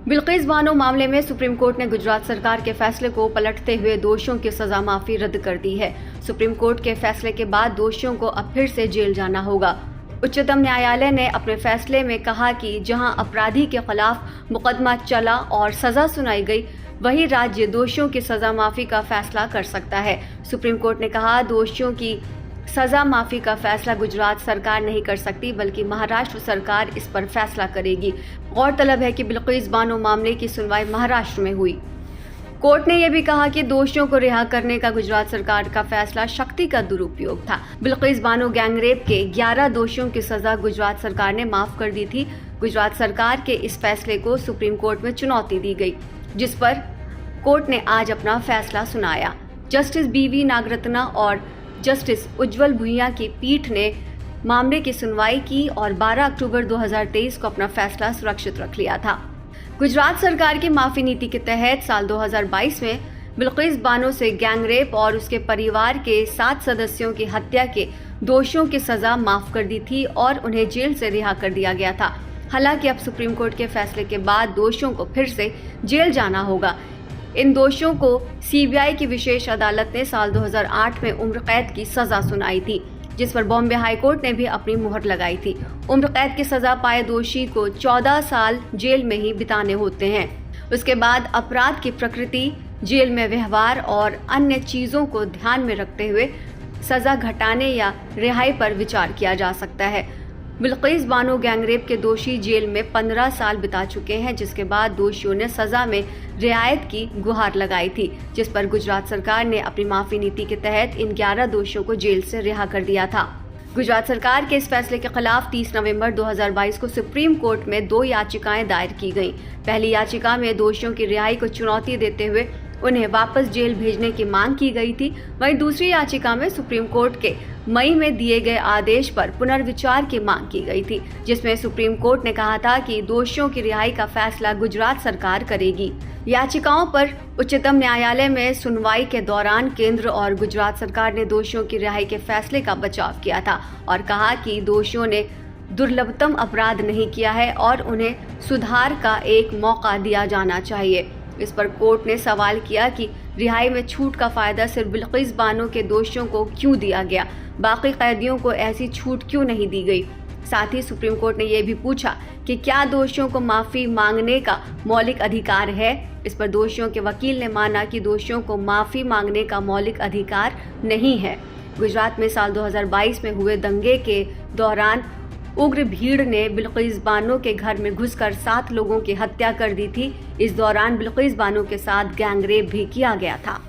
बिल्किस बानो मामले में supreme court ने गुजरात सरकार के फैसले को पलटते हुए दोषियों की सजा माफी रद्द कर दी है। सुप्रीम कोर्ट के फैसले के बाद दोषियों को अब फिर से जेल जाना होगा। उच्चतम न्यायालय ने अपने फैसले में कहा कि जहां अपराधी के खिलाफ मुकदमा चला और सजा सुनाई गई, वही राज्य दोषियों की सजा माफी का फैसला कर सकता है। सुप्रीम कोर्ट ने कहा, दोषियों की सजा माफी का फैसला गुजरात सरकार नहीं कर सकती, बल्कि महाराष्ट्र सरकार इस पर फैसला करेगी। गौरतलब है कि बिल्किस बानो मामले की सुनवाई महाराष्ट्र में हुई। कोर्ट ने यह भी कहा कि दोषियों को रिहा करने का गुजरात सरकार का फैसला शक्ति का दुरुपयोग था। बिल्किस बानो गैंगरेप के 11 दोषियों की सजा गुजरात सरकार ने माफ कर दी थी। गुजरात सरकार के इस फैसले को सुप्रीम कोर्ट में चुनौती दी गई, जिस पर कोर्ट ने आज अपना फैसला सुनाया। जस्टिस BV नागरत्ना और जस्टिस उज्जवल भुइयां की पीठ ने मामले की सुनवाई की और 12 अक्टूबर 2023 को अपना फैसला सुरक्षित रख लिया था। गुजरात सरकार की माफी नीति के तहत साल 2022 में बिल्किस बानो से गैंगरेप और उसके परिवार के 7 सदस्यों की हत्या के दोषियों की सजा माफ कर दी थी और उन्हें जेल से रिहा कर दिया गया था। हालांकि अब सुप्रीम कोर्ट के फैसले के बाद दोषियों को फिर से जेल जाना होगा। इन दोषियों को CBI की विशेष अदालत ने साल 2008 में उम्र कैद की सजा सुनाई थी, जिस पर बॉम्बे हाई कोर्ट ने भी अपनी मुहर लगाई थी। उम्र कैद की सजा पाए दोषी को 14 साल जेल में ही बिताने होते हैं। उसके बाद अपराध की प्रकृति, जेल में व्यवहार और अन्य चीजों को ध्यान में रखते हुए सजा घटाने या रिहाई पर विचार किया जा सकता है। बिल्किस बानो गैंगरेप के दोषी जेल में 15 साल बिता चुके हैं, जिसके बाद दोषियों ने सजा में रियायत की गुहार लगाई थी, जिस पर गुजरात सरकार ने अपनी माफी नीति के तहत इन 11 दोषियों को जेल से रिहा कर दिया था। गुजरात सरकार के इस फैसले के खिलाफ 30 नवंबर 2022 को सुप्रीम कोर्ट में 2 याचिकाएं दायर की गईं। पहली याचिका में दोषियों की रिहाई को चुनौती देते हुए उन्हें वापस जेल भेजने की मांग की गई थी। वहीं दूसरी याचिका में सुप्रीम कोर्ट के मई में दिए गए आदेश पर पुनर्विचार की मांग की गई थी, जिसमें सुप्रीम कोर्ट ने कहा था कि दोषियों की रिहाई का फैसला गुजरात सरकार करेगी। याचिकाओं पर उच्चतम न्यायालय में सुनवाई के दौरान केंद्र और गुजरात सरकार ने दोषियों की रिहाई के फैसले का बचाव किया था और कहा कि दोषियों ने दुर्लभतम अपराध नहीं किया है और उन्हें सुधार का एक मौका दिया जाना चाहिए। इस पर कोर्ट ने सवाल किया कि रिहाई में छूट का फायदा सिर्फ बिल्किस बानो के दोषियों को क्यों दिया गया, बाकी कैदियों को ऐसी छूट क्यों नहीं दी गई। साथ ही सुप्रीम कोर्ट ने यह भी पूछा कि क्या दोषियों को माफी मांगने का मौलिक अधिकार है। इस पर दोषियों के वकील ने माना कि दोषियों को माफी मांगने का मौलिक अधिकार नहीं है। गुजरात में साल 2022 में हुए दंगे के दौरान उग्र भीड़ ने बिल्किस बानो के घर में घुसकर 7 लोगों की हत्या कर दी थी। इस दौरान बिल्किस बानो के साथ गैंगरेप भी किया गया था।